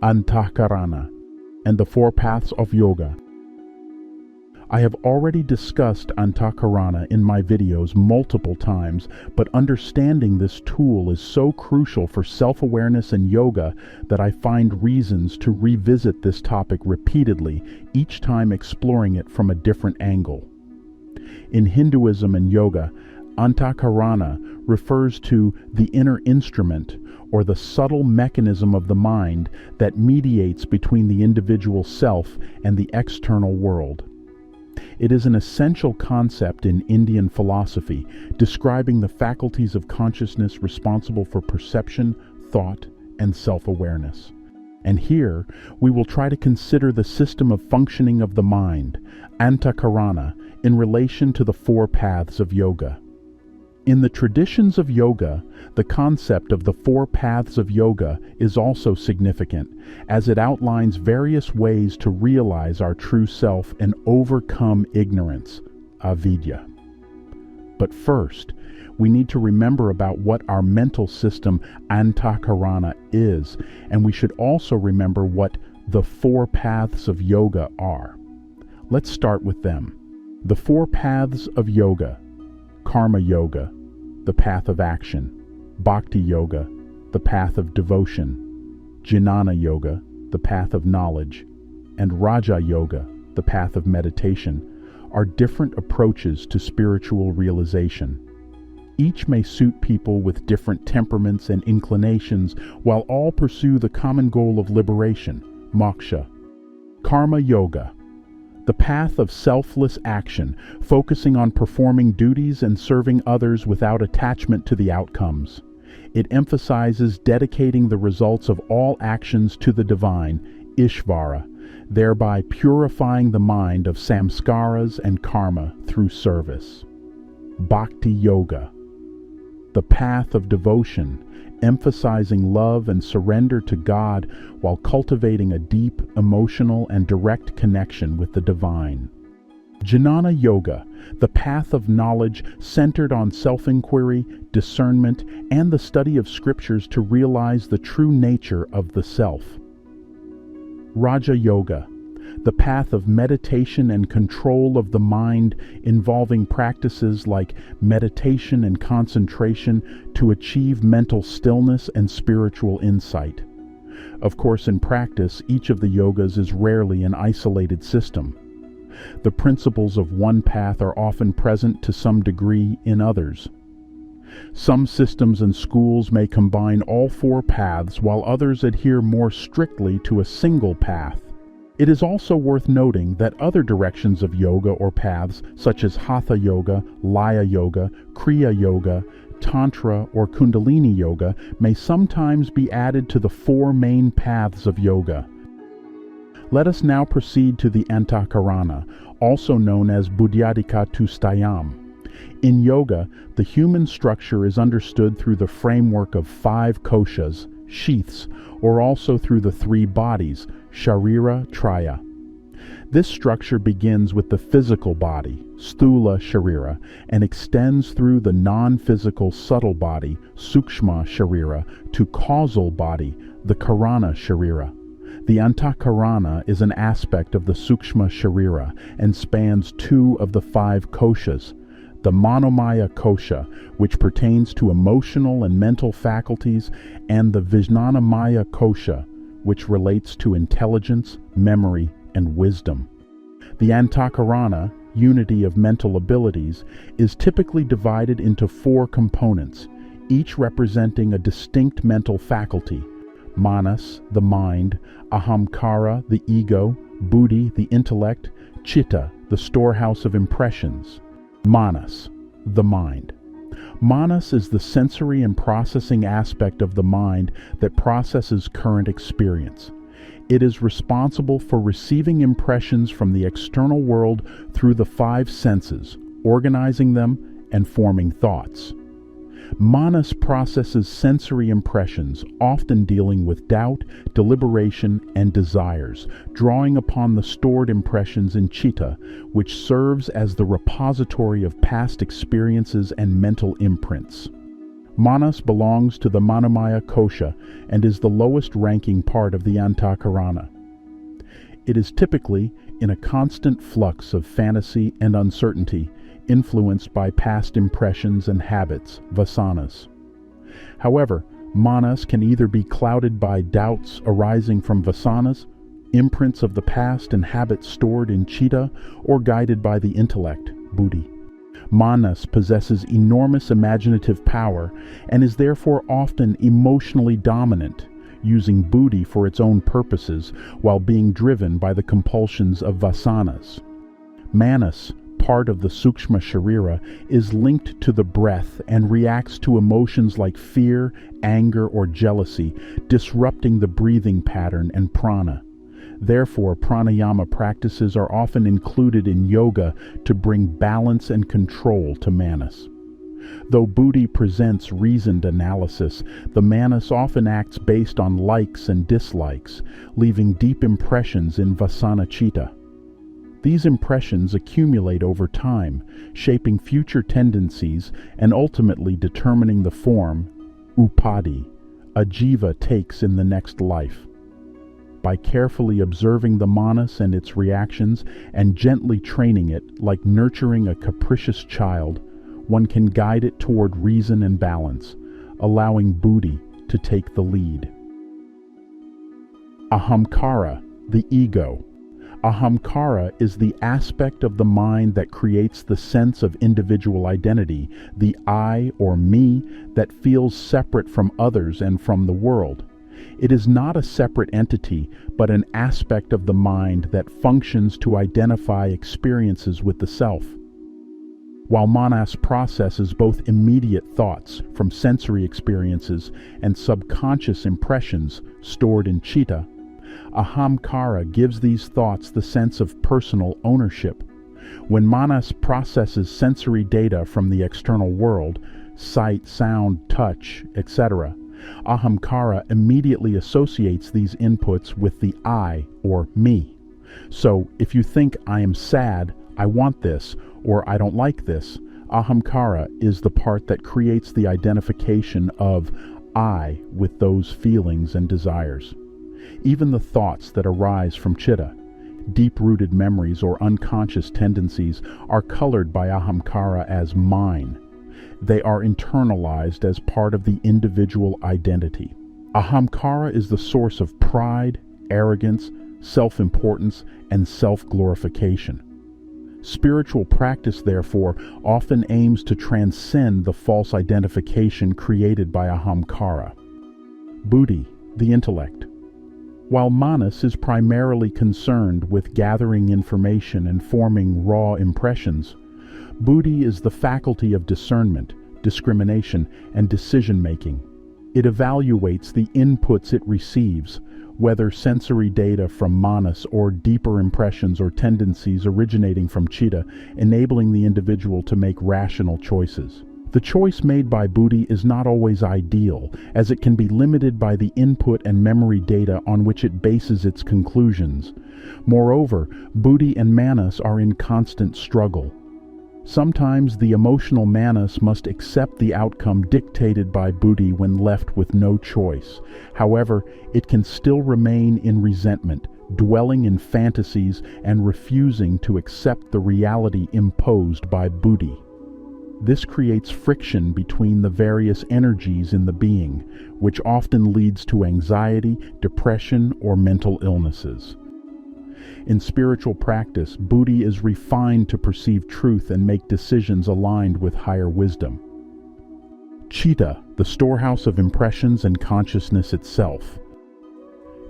Antahkarana, and the four paths of yoga. I have already discussed Antahkarana in my videos multiple times, but understanding this tool is so crucial for self-awareness and yoga that I find reasons to revisit this topic repeatedly, each time exploring it from a different angle. In Hinduism and yoga, Antahkarana refers to the inner instrument, or the subtle mechanism of the mind that mediates between the individual self and the external world. It is an essential concept in Indian philosophy, describing the faculties of consciousness responsible for perception, thought, and self-awareness. And here, we will try to consider the system of functioning of the mind, Antahkarana, in relation to the four paths of yoga. In the traditions of yoga, the concept of the four paths of yoga is also significant, as it outlines various ways to realize our true self and overcome ignorance, avidya. But first, we need to remember about what our mental system, Antahkarana, is, and we should also remember what the four paths of yoga are. Let's start with them. The four paths of yoga: Karma Yoga, the path of action; Bhakti Yoga, the path of devotion; Jnana Yoga, the path of knowledge; and Raja Yoga, the path of meditation, are different approaches to spiritual realization. Each may suit people with different temperaments and inclinations, while all pursue the common goal of liberation, moksha. Karma Yoga, the path of selfless action, focusing on performing duties and serving others without attachment to the outcomes. It emphasizes dedicating the results of all actions to the divine, Ishvara, thereby purifying the mind of samskaras and karma through service. Bhakti Yoga, the path of devotion, emphasizing love and surrender to God while cultivating a deep, emotional, and direct connection with the divine. Jnana Yoga, the path of knowledge centered on self-inquiry, discernment, and the study of scriptures to realize the true nature of the self. Raja Yoga, the path of meditation and control of the mind, involving practices like meditation and concentration to achieve mental stillness and spiritual insight. Of course, in practice, each of the yogas is rarely an isolated system. The principles of one path are often present to some degree in others. Some systems and schools may combine all four paths, while others adhere more strictly to a single path. It is also worth noting that other directions of yoga or paths, such as Hatha Yoga, Laya Yoga, Kriya Yoga, Tantra, or Kundalini Yoga, may sometimes be added to the four main paths of yoga. Let us now proceed to the Antahkarana, also known as Buddhyadhikatustayam. In yoga, the human structure is understood through the framework of 5 koshas, sheaths, or also through the 3 bodies, Sharira Traya. This structure begins with the physical body, Sthula Sharira, and extends through the non-physical subtle body, Sukshma Sharira, to causal body, the Karana Sharira. The Antahkarana is an aspect of the Sukshma Sharira and spans 2 of the 5 koshas, the Manomaya kosha, which pertains to emotional and mental faculties, and the Vijnanamaya kosha, which relates to intelligence, memory, and wisdom. The Antahkarana, unity of mental abilities, is typically divided into 4 components, each representing a distinct mental faculty: manas, the mind; ahamkara, the ego; buddhi, the intellect; chitta, the storehouse of impressions. Manas, the mind. Manas is the sensory and processing aspect of the mind that processes current experience. It is responsible for receiving impressions from the external world through the 5 senses, organizing them, and forming thoughts. Manas processes sensory impressions, often dealing with doubt, deliberation, and desires, drawing upon the stored impressions in Chitta, which serves as the repository of past experiences and mental imprints. Manas belongs to the Manomaya kosha and is the lowest ranking part of the Antahkarana. It is typically in a constant flux of fantasy and uncertainty, influenced by past impressions and habits, vasanas. However, manas can either be clouded by doubts arising from vasanas, imprints of the past and habits stored in Chitta, or guided by the intellect, Buddhi. Manas possesses enormous imaginative power and is therefore often emotionally dominant, using Buddhi for its own purposes while being driven by the compulsions of vasanas. Manas, part of the Sukshma Sharira, is linked to the breath and reacts to emotions like fear, anger, or jealousy, disrupting the breathing pattern and prana. Therefore, pranayama practices are often included in yoga to bring balance and control to manas. Though Buddhi presents reasoned analysis, the manas often acts based on likes and dislikes, leaving deep impressions in vasana chitta. These impressions accumulate over time, shaping future tendencies and ultimately determining the form, upadhi, a jiva takes in the next life. By carefully observing the manas and its reactions and gently training it like nurturing a capricious child, one can guide it toward reason and balance, allowing Buddhi to take the lead. Ahamkara, the ego. Ahamkara is the aspect of the mind that creates the sense of individual identity, the I or me that feels separate from others and from the world. It is not a separate entity, but an aspect of the mind that functions to identify experiences with the self. While manas processes both immediate thoughts from sensory experiences and subconscious impressions stored in Chitta, ahamkara gives these thoughts the sense of personal ownership. When manas processes sensory data from the external world, sight, sound, touch, etc., ahamkara immediately associates these inputs with the I or me. So, if you think I am sad, I want this, or I don't like this, ahamkara is the part that creates the identification of I with those feelings and desires. Even the thoughts that arise from Chitta, deep-rooted memories or unconscious tendencies, are colored by ahamkara as mine. They are internalized as part of the individual identity. Ahamkara is the source of pride, arrogance, self-importance, and self-glorification. Spiritual practice, therefore, often aims to transcend the false identification created by ahamkara. Buddhi, the intellect. While manas is primarily concerned with gathering information and forming raw impressions, Buddhi is the faculty of discernment, discrimination, and decision-making. It evaluates the inputs it receives, whether sensory data from manas or deeper impressions or tendencies originating from Chitta, enabling the individual to make rational choices. The choice made by Buddhi is not always ideal, as it can be limited by the input and memory data on which it bases its conclusions. Moreover, Buddhi and manas are in constant struggle. Sometimes the emotional manas must accept the outcome dictated by Buddhi when left with no choice. However, it can still remain in resentment, dwelling in fantasies and refusing to accept the reality imposed by Buddhi. This creates friction between the various energies in the being, which often leads to anxiety, depression, or mental illnesses. In spiritual practice, Buddhi is refined to perceive truth and make decisions aligned with higher wisdom. Chitta, the storehouse of impressions and consciousness itself.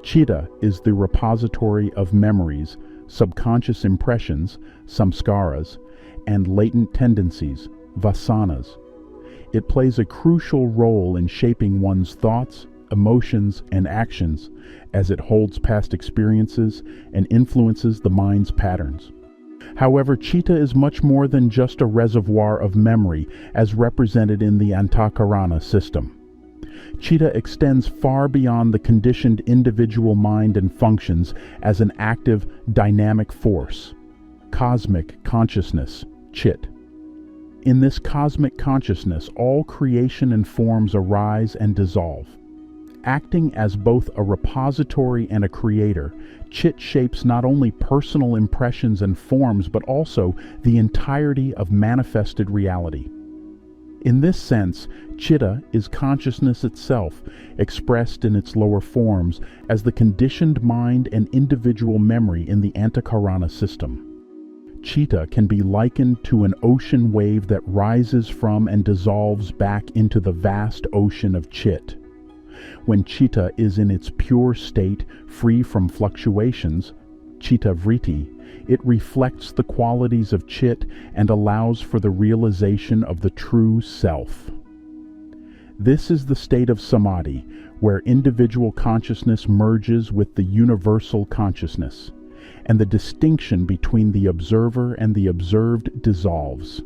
Chitta is the repository of memories, subconscious impressions, samskaras, and latent tendencies, vasanas. It plays a crucial role in shaping one's thoughts, emotions, and actions as it holds past experiences and influences the mind's patterns. However, Chitta is much more than just a reservoir of memory as represented in the Antahkarana system. Chitta extends far beyond the conditioned individual mind and functions as an active, dynamic force, cosmic consciousness, Chit. In this cosmic consciousness, all creation and forms arise and dissolve. Acting as both a repository and a creator, Chit shapes not only personal impressions and forms, but also the entirety of manifested reality. In this sense, Chitta is consciousness itself, expressed in its lower forms as the conditioned mind and individual memory in the Antahkarana system. Chitta can be likened to an ocean wave that rises from and dissolves back into the vast ocean of Chit. When Chitta is in its pure state, free from fluctuations, Chitta vritti, it reflects the qualities of Chit and allows for the realization of the true self. This is the state of samadhi, where individual consciousness merges with the universal consciousness, and the distinction between the observer and the observed dissolves.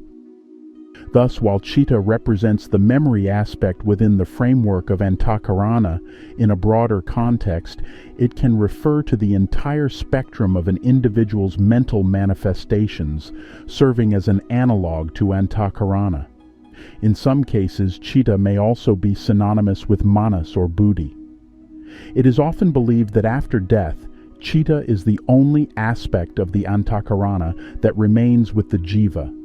Thus, while Chitta represents the memory aspect within the framework of Antahkarana in a broader context, it can refer to the entire spectrum of an individual's mental manifestations, serving as an analog to Antahkarana. In some cases, Chitta may also be synonymous with manas or Buddhi. It is often believed that after death, Chitta is the only aspect of the Antahkarana that remains with the jiva,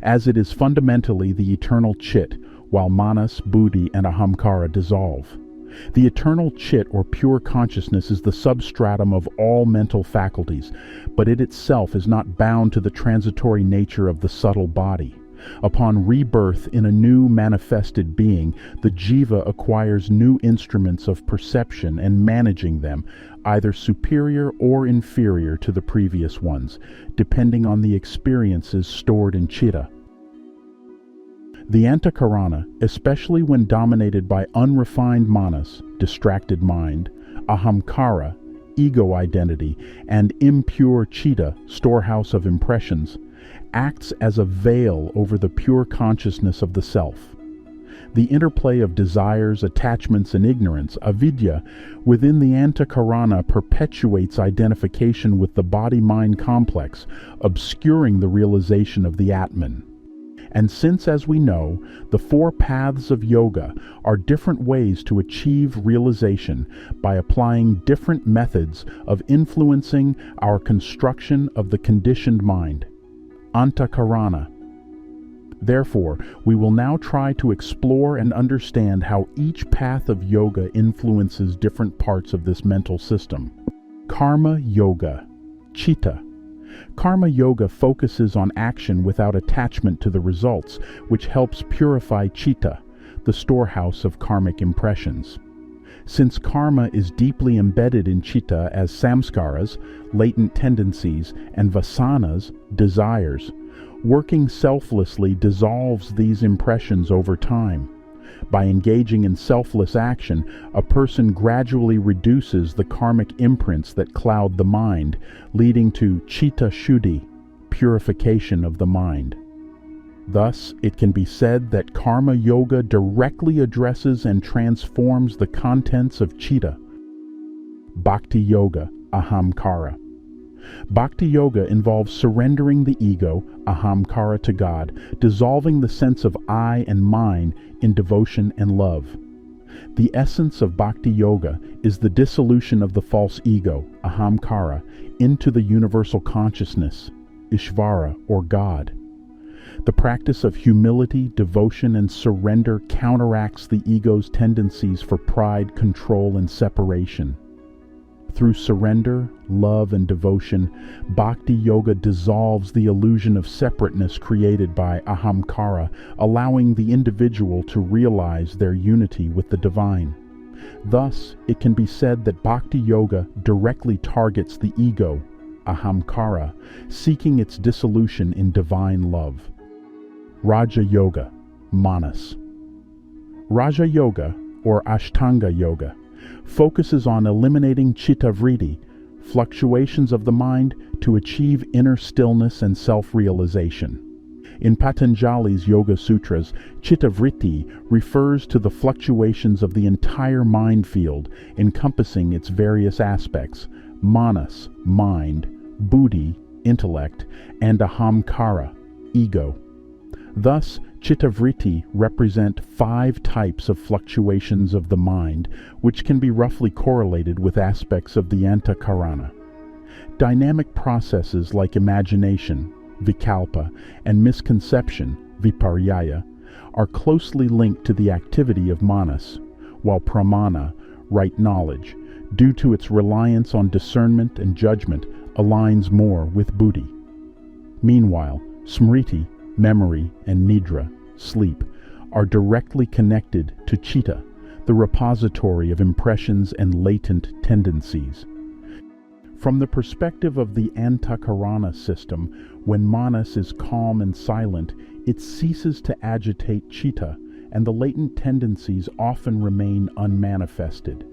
as it is fundamentally the eternal Chit, while manas, Buddhi, and ahamkara dissolve. The eternal Chit or pure consciousness is the substratum of all mental faculties, but it itself is not bound to the transitory nature of the subtle body. Upon rebirth in a new manifested being, the jiva acquires new instruments of perception and managing them, either superior or inferior to the previous ones, depending on the experiences stored in Chitta. The Antahkarana, especially when dominated by unrefined manas, distracted mind, ahamkara, ego identity, and impure Chitta, storehouse of impressions, acts as a veil over the pure consciousness of the self. The interplay of desires, attachments, and ignorance, avidya, within the Antahkarana perpetuates identification with the body-mind complex, obscuring the realization of the Atman. And since, as we know, the four paths of yoga are different ways to achieve realization by applying different methods of influencing our construction of the conditioned mind, Antahkarana. Therefore, we will now try to explore and understand how each path of yoga influences different parts of this mental system. Karma Yoga, Chitta. Karma Yoga focuses on action without attachment to the results, which helps purify Chitta, the storehouse of karmic impressions. Since karma is deeply embedded in Chitta as samskaras, latent tendencies, and vasanas, desires, working selflessly dissolves these impressions over time. By engaging in selfless action, a person gradually reduces the karmic imprints that cloud the mind, leading to Chitta Shuddhi, purification of the mind. Thus, it can be said that Karma Yoga directly addresses and transforms the contents of Chitta. Bhakti Yoga, ahamkara. Bhakti Yoga involves surrendering the ego, ahamkara, to God, dissolving the sense of I and mine in devotion and love. The essence of Bhakti Yoga is the dissolution of the false ego, ahamkara, into the universal consciousness, Ishvara, or God. The practice of humility, devotion, and surrender counteracts the ego's tendencies for pride, control, and separation. Through surrender, love, and devotion, Bhakti Yoga dissolves the illusion of separateness created by ahamkara, allowing the individual to realize their unity with the divine. Thus, it can be said that Bhakti Yoga directly targets the ego, ahamkara, seeking its dissolution in divine love. Raja Yoga, manas. Raja Yoga, or Ashtanga Yoga, focuses on eliminating Chitta vritti, fluctuations of the mind, to achieve inner stillness and self-realization. In Patanjali's Yoga Sutras, Chitta vritti refers to the fluctuations of the entire mind field, encompassing its various aspects: manas, mind, buddhi, intellect, and ahamkara, ego. Thus, chitta-vritti represent 5 types of fluctuations of the mind, which can be roughly correlated with aspects of the Antahkarana. Dynamic processes like imagination, vikalpa, and misconception, viparyaya, are closely linked to the activity of manas, while pramana, right knowledge, due to its reliance on discernment and judgment, aligns more with buddhi. Meanwhile, smriti, memory, and nidra, sleep, are directly connected to chitta, the repository of impressions and latent tendencies. From the perspective of the Antahkarana system, when manas is calm and silent, it ceases to agitate chitta, and the latent tendencies often remain unmanifested.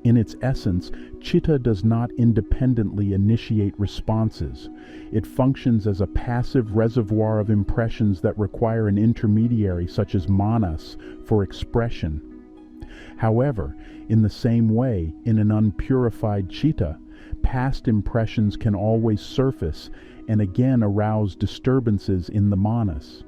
In its essence, chitta does not independently initiate responses. It functions as a passive reservoir of impressions that require an intermediary such as manas for expression. However, in the same way, in an unpurified chitta, past impressions can always surface and again arouse disturbances in the manas.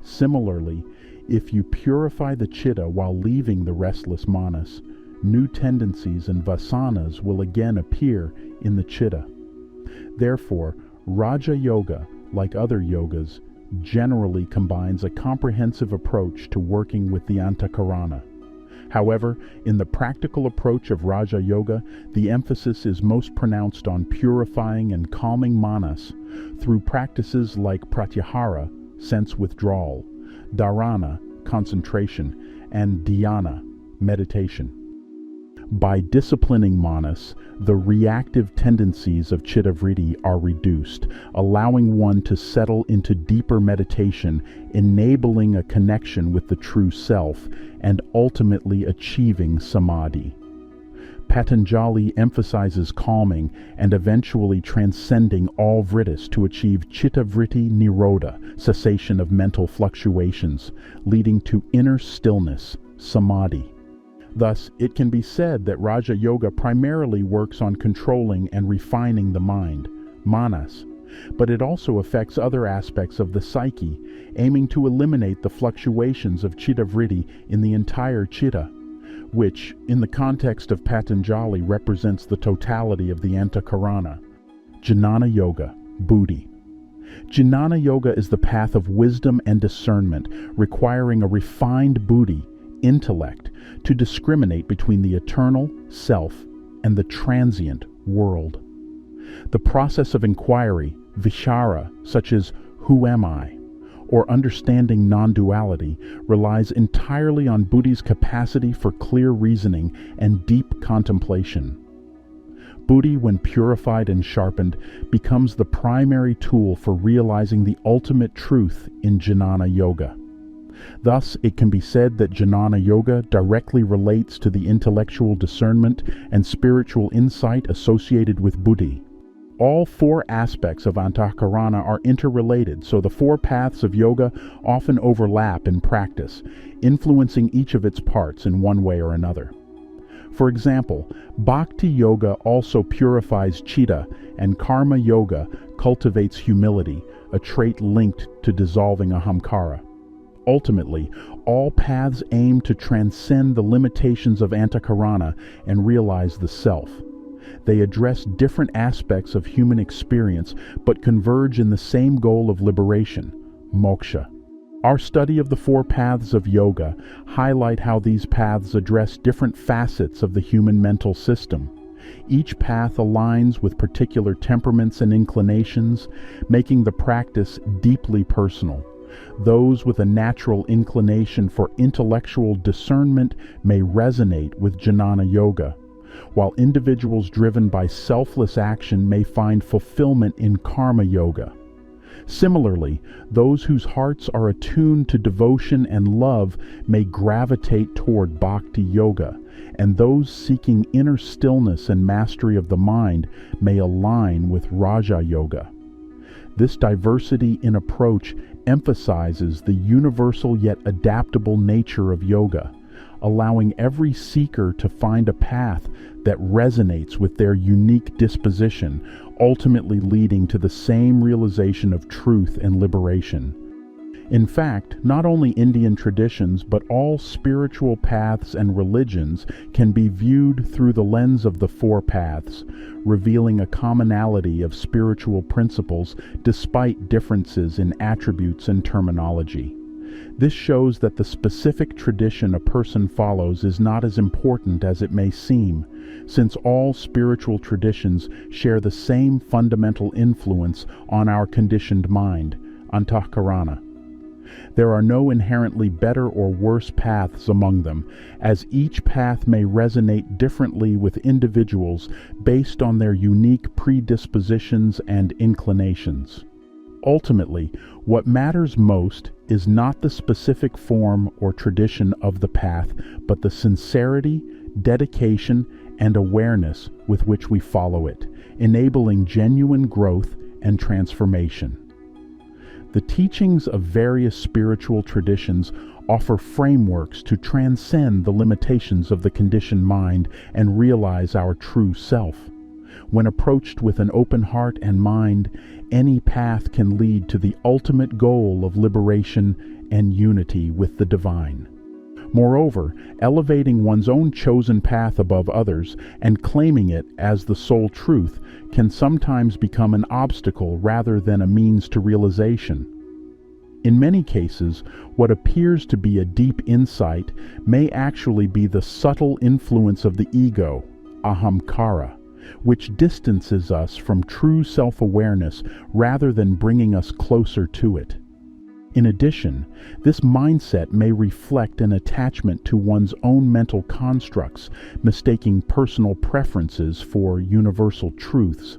Similarly, if you purify the chitta while leaving the restless manas, new tendencies and vasanas will again appear in the chitta. Therefore, Raja Yoga, like other yogas, generally combines a comprehensive approach to working with the Antahkarana. However, in the practical approach of Raja Yoga, the emphasis is most pronounced on purifying and calming manas through practices like pratyahara, sense withdrawal, dharana, concentration, and dhyana, meditation. By disciplining manas, the reactive tendencies of chitta-vritti are reduced, allowing one to settle into deeper meditation, enabling a connection with the true self, and ultimately achieving samadhi. Patanjali emphasizes calming and eventually transcending all vrittis to achieve chitta-vritti nirodha, cessation of mental fluctuations, leading to inner stillness, samadhi. Thus, it can be said that Raja Yoga primarily works on controlling and refining the mind, manas, but it also affects other aspects of the psyche, aiming to eliminate the fluctuations of chitta-vritti in the entire chitta, which, in the context of Patanjali, represents the totality of the Antahkarana. Jnana Yoga, Buddhi. Jnana Yoga is the path of wisdom and discernment, requiring a refined buddhi, intellect, to discriminate between the eternal, self, and the transient world. The process of inquiry, vichara, such as who am I, or understanding non-duality, relies entirely on buddhi's capacity for clear reasoning and deep contemplation. Buddhi, when purified and sharpened, becomes the primary tool for realizing the ultimate truth in Jnana Yoga. Thus, it can be said that Jnana Yoga directly relates to the intellectual discernment and spiritual insight associated with Buddhi. All 4 aspects of Antahkarana are interrelated, so the 4 paths of yoga often overlap in practice, influencing each of its parts in one way or another. For example, Bhakti Yoga also purifies chitta, and Karma Yoga cultivates humility, a trait linked to dissolving ahamkara. Ultimately, all paths aim to transcend the limitations of Antahkarana and realize the self. They address different aspects of human experience, but converge in the same goal of liberation, moksha. Our study of the 4 paths of yoga highlight how these paths address different facets of the human mental system. Each path aligns with particular temperaments and inclinations, making the practice deeply personal. Those with a natural inclination for intellectual discernment may resonate with Jnana Yoga, while individuals driven by selfless action may find fulfillment in Karma Yoga. Similarly, those whose hearts are attuned to devotion and love may gravitate toward Bhakti Yoga, and those seeking inner stillness and mastery of the mind may align with Raja Yoga. This diversity in approach emphasizes the universal yet adaptable nature of yoga, allowing every seeker to find a path that resonates with their unique disposition, ultimately leading to the same realization of truth and liberation. In fact, not only Indian traditions, but all spiritual paths and religions can be viewed through the lens of the four paths, revealing a commonality of spiritual principles despite differences in attributes and terminology. This shows that the specific tradition a person follows is not as important as it may seem, since all spiritual traditions share the same fundamental influence on our conditioned mind, Antahkarana. There are no inherently better or worse paths among them, as each path may resonate differently with individuals based on their unique predispositions and inclinations. Ultimately, what matters most is not the specific form or tradition of the path, but the sincerity, dedication, and awareness with which we follow it, enabling genuine growth and transformation. The teachings of various spiritual traditions offer frameworks to transcend the limitations of the conditioned mind and realize our true self. When approached with an open heart and mind, any path can lead to the ultimate goal of liberation and unity with the divine. Moreover, elevating one's own chosen path above others and claiming it as the sole truth can sometimes become an obstacle rather than a means to realization. In many cases, what appears to be a deep insight may actually be the subtle influence of the ego, ahamkara, which distances us from true self-awareness rather than bringing us closer to it. In addition, this mindset may reflect an attachment to one's own mental constructs, mistaking personal preferences for universal truths.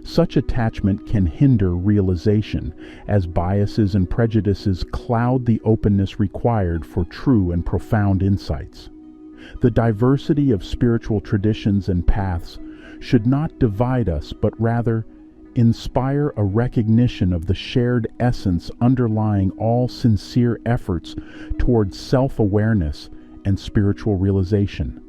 Such attachment can hinder realization, as biases and prejudices cloud the openness required for true and profound insights. The diversity of spiritual traditions and paths should not divide us, but rather inspire a recognition of the shared essence underlying all sincere efforts towards self-awareness and spiritual realization.